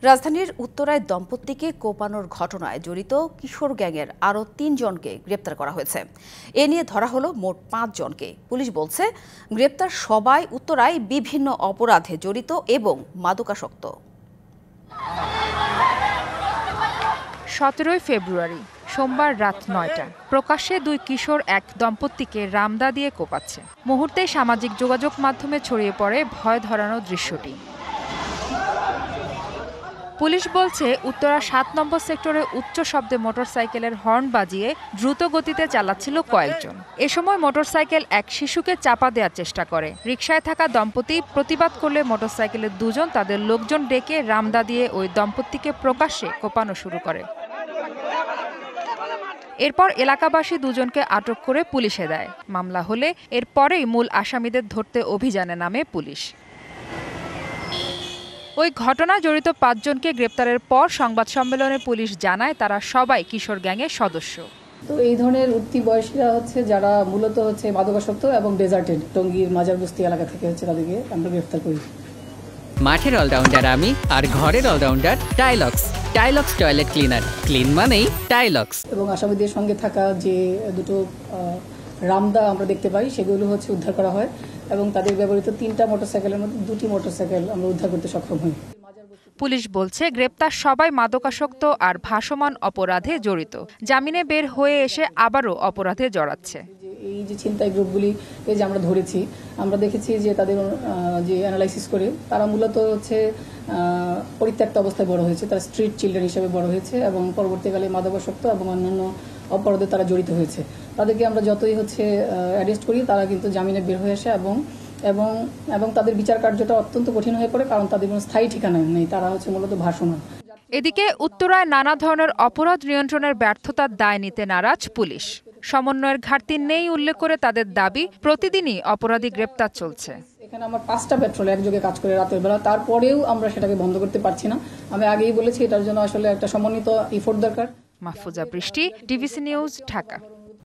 রাজধানীর উত্তরায় দম্পতিকে কোপানোর ঘটনায় জড়িত কিশোর গ্যাংয়ের আরও ৩ জনকে গ্রেপ্তার করা হয়েছে। এ নিয়ে ধরা হলো মোট ৫ জনকে। পুলিশ বলছে, গ্রেপ্তার সবাই উত্তরায় বিভিন্ন অপরাধে জড়িত এবং মাদকাসক্ত। ১৭ ফেব্রুয়ারি সোমবার রাত ৯টা প্রকাশ্যে দুই কিশোর এক দম্পতিকে রামদা দিয়ে কোপাচ্ছে। মুহূর্তেই সামাজিক যোগাযোগ মাধ্যমে ছড়িয়ে পড়ে ভয় ধরানো দৃশ্যটি। পুলিশ বলছে, উত্তরা ৭ নম্বর সেক্টরে উচ্চ শব্দে মোটরসাইকেলের হর্ন বাজিয়ে দ্রুত গতিতে চালাচ্ছিল কয়েকজন। এ সময় মোটরসাইকেল এক শিশুকে চাপা দেওয়ার চেষ্টা করে। রিকশায় থাকা দম্পতি প্রতিবাদ করলে মোটরসাইকেলের দুজন তাদের লোকজন ডেকে রামদা দিয়ে ওই দম্পতিকে প্রকাশ্যে কোপানো শুরু করে। এরপর এলাকাবাসী দুজনকে আটক করে পুলিশে দেয়। মামলা হলে এরপরেই মূল আসামিদের ধরতে অভিযানে নামে পুলিশ। ওই ঘটনায় জড়িত ৫ জনকে গ্রেপ্তারের পর সংবাদ সম্মেলনে পুলিশ জানায়, তারা সবাই কিশোর গ্যাংয়ের সদস্য। তো এই ধরনের উঠতি বয়সীরা যারা মূলত মাদকাসক্ত এবং ডেজার্টেড টঙ্গীর মাজারবস্তি এলাকা থেকে তাদেরকে আমরা গ্রেফতার করি। মাঠের অলরাউন্ডার আমি, আর ঘরের all-rounder Tylox. Tylox toilet cleaner, clean মানেই টাইলক্স। এবং আসামিদের সঙ্গে থাকা যে দুটো রামদা আমরা দেখতে পাই, সেগুলো উদ্ধার করা হয় এবং তাদের ব্যবহৃত ৩টা মোটরসাইকেলের মধ্যে 2টি মোটরসাইকেল আমরা উদ্ধার করতে সক্ষম হই। পুলিশ বলছে, গ্রেপ্তার সবাই মাদকাসক্ত আর ভাসমান অপরাধে জড়িত। জামিনে বের হয়ে এসে আবারও অপরাধে জড়াচ্ছে। এই যে ছিনতাই গ্রুপগুলি যে আমরা ধরেছি, আমরা দেখেছি যে তাদের যে অ্যানালাইসিস করে তারা মূলত পরিত্যক্ত অবস্থায় বড় হয়েছে, তারা স্ট্রিট চিলড্রেন হিসেবে বড় হয়েছে এবং পরবর্তীকালে মাদকাসক্ত এবং অন্যান্য অপরাধে তারা জড়িত হয়েছে। তাদেরকে আমরা যতই অ্যারেস্ট করি, তারা কিন্তু জামিনে বের হয়ে আসে এবং এবং এবং তাদের বিচার কার্যটা অত্যন্ত কঠিন হয়ে পড়ে, কারণ তাদের কোনো স্থায়ী ঠিকানা নেই, তারা মূলত ভাসমান। এদিকে উত্তরায় নানা ধরনের অপরাধ নিয়ন্ত্রণের ব্যর্থতার দায় নিতে নারাজ পুলিশ। সমন্বয়ের ঘাটতি নেই উল্লেখ করে তাদের দাবি, প্রতিদিনই অপরাধী গ্রেপ্তার চলছে। এখানে আমার 5টা পেট্রোল একযোগে কাজ করে রাতের বেলা, তারপরেও আমরা সেটাকে বন্ধ করতে পারছি না। আমি আগেই বলেছি, এটার জন্য একটা সমন্বিত এফোর্ট দরকার। মাহফুজা বৃষ্টি, ডিবিসি নিউজ, ঢাকা।